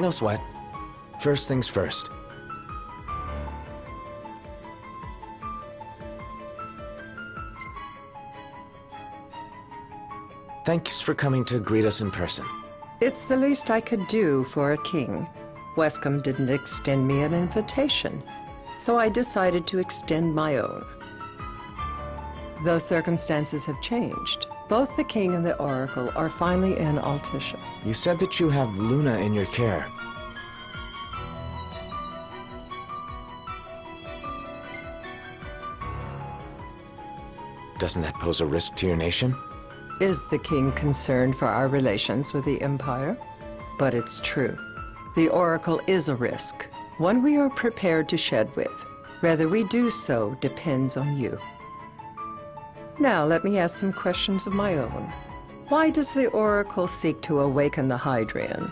No sweat. First things first. Thanks for coming to greet us in person. It's the least I could do for a king. Wescombe didn't extend me an invitation, so I decided to extend my own. Though circumstances have changed, both the king and the oracle are finally in Altisha. You said that you have Luna in your care. Doesn't that pose a risk to your nation? Is the king concerned for our relations with the Empire? But it's true. The oracle is a risk, one we are prepared to shed with. Whether we do so depends on you. Now let me ask some questions of my own. Why does the oracle seek to awaken the Hydrian?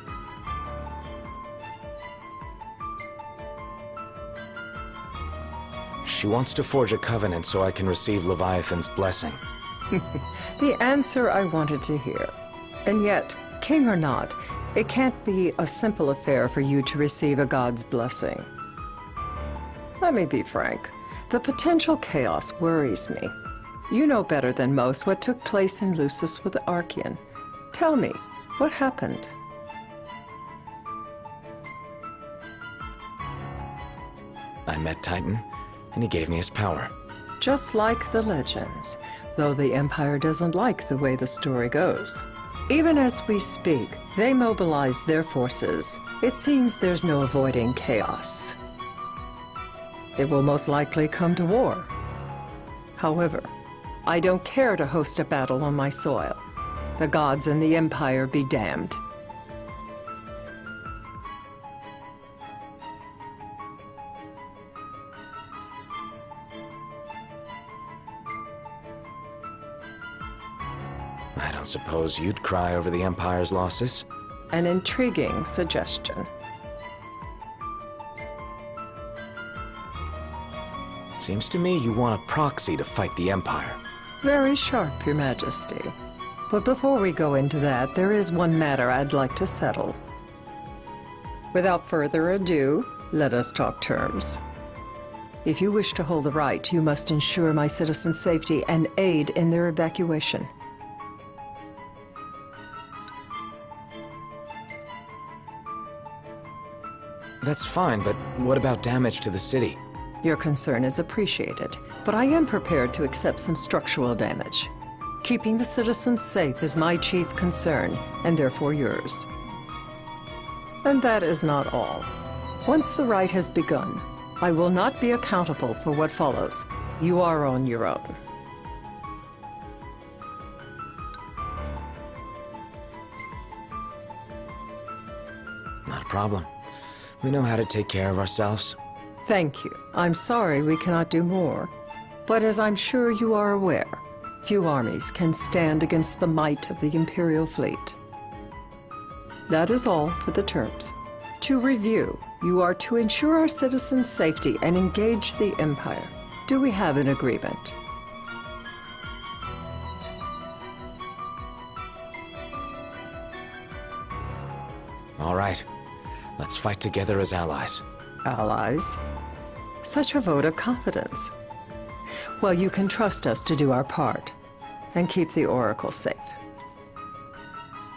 She wants to forge a covenant so I can receive Leviathan's blessing. The answer I wanted to hear. And yet, king or not, it can't be a simple affair for you to receive a god's blessing. Let me be frank. The potential chaos worries me. You know better than most what took place in Lucis with the Archean. Tell me, what happened? I met Titan, and he gave me his power. Just like the legends, though the Empire doesn't like the way the story goes. Even as we speak, they mobilize their forces. It seems there's no avoiding chaos. It will most likely come to war. However, I don't care to host a battle on my soil. The gods and the Empire be damned. I don't suppose you'd cry over the Empire's losses? An intriguing suggestion. Seems to me you want a proxy to fight the Empire. Very sharp, Your Majesty. But before we go into that, there is one matter I'd like to settle. Without further ado, let us talk terms. If you wish to hold the right, you must ensure my citizens' safety and aid in their evacuation. That's fine, but what about damage to the city? Your concern is appreciated, but I am prepared to accept some structural damage. Keeping the citizens safe is my chief concern, and therefore yours. And that is not all. Once the rite has begun, I will not be accountable for what follows. You are on your own. Not a problem. We know how to take care of ourselves. Thank you. I'm sorry we cannot do more. But as I'm sure you are aware, few armies can stand against the might of the Imperial fleet. That is all for the terms. To review, you are to ensure our citizens' safety and engage the Empire. Do we have an agreement? All right. Let's fight together as allies. Allies? Such a vote of confidence. Well, you can trust us to do our part and keep the Oracle safe.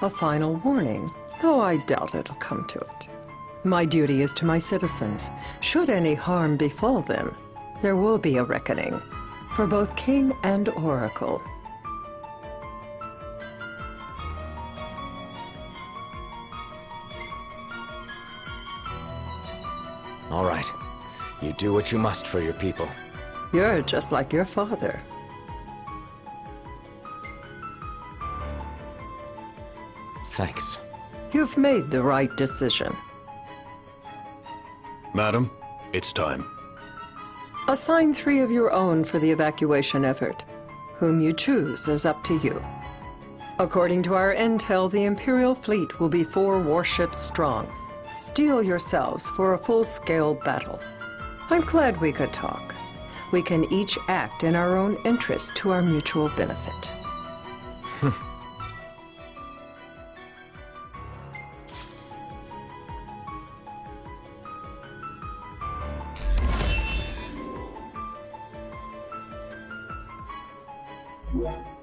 A final warning, though I doubt it'll come to it. My duty is to my citizens. Should any harm befall them, there will be a reckoning for both King and Oracle. All right. You do what you must for your people. You're just like your father. Thanks. You've made the right decision. Madam, it's time. Assign 3 of your own for the evacuation effort. Whom you choose is up to you. According to our intel, the Imperial fleet will be 4 warships strong. Steel yourselves for a full-scale battle. I'm glad we could talk. We can each act in our own interest to our mutual benefit. Yeah.